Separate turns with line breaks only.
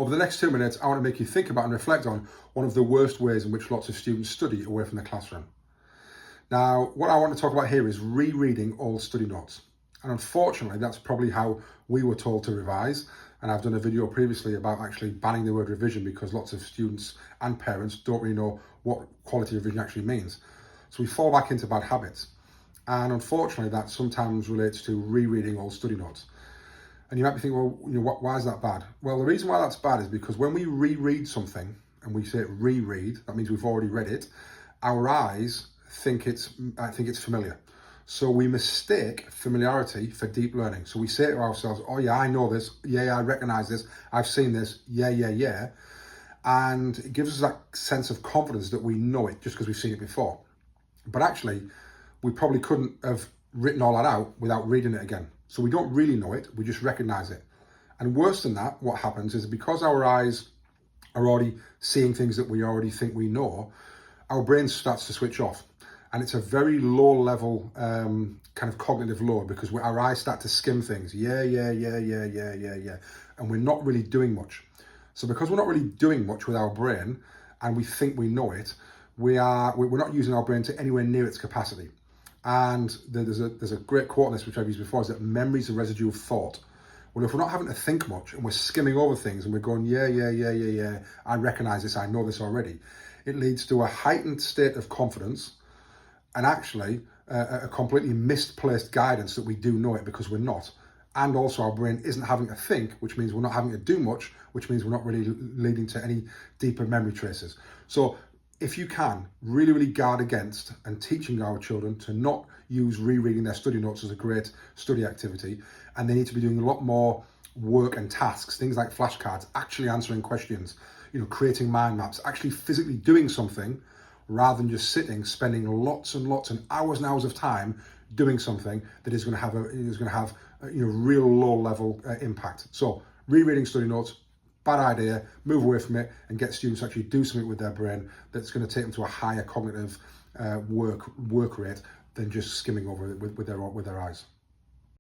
Over the next 2 minutes, I want to make you think about and reflect on one of the worst ways in which lots of students study away from the classroom. Now, what I want to talk about here is rereading old study notes. And unfortunately, that's probably how we were told to revise. And I've done a video previously about actually banning the word revision because lots of students and parents don't really know what quality revision actually means. So we fall back into bad habits. And unfortunately, that sometimes relates to rereading old study notes. And you might be thinking, well, why is that bad? Well, the reason why that's bad is because when we reread something and we say reread, that means we've already read it, our eyes think it's familiar. So we mistake familiarity for deep learning. So we say to ourselves, oh yeah, I know this. Yeah, I recognize this. I've seen this. Yeah. And it gives us that sense of confidence that we know it just because we've seen it before. But actually, we probably couldn't have written all that out without reading it again. So we don't really know it, we just recognize it. And worse than that, what happens is because our eyes are already seeing things that we already think we know, our brain starts to switch off. And it's a very low level kind of cognitive load because our eyes start to skim things. Yeah. And we're not really doing much. So because we're not really doing much with our brain and we think we know it, we're not using our brain to anywhere near its capacity. And there's a great quote on this, which I've used before, is that memory is a residue of thought. Well, if we're not having to think much and we're skimming over things and we're going, yeah, I recognize this, I know this already, it leads to a heightened state of confidence and actually a completely misplaced guidance that we do know it because we're not. And also our brain isn't having to think, which means we're not having to do much, which means we're not really leading to any deeper memory traces. So if you can, really guard against and teaching our children to not use rereading their study notes as a great study activity, and they need to be doing a lot more work and tasks, things like flashcards, actually answering questions, creating mind maps, actually physically doing something rather than just sitting, spending lots and hours and hours of time doing something that is going to have real low level impact. So rereading study notes, bad idea, move away from it and get students to actually do something with their brain that's going to take them to a higher cognitive work rate than just skimming over it with their eyes.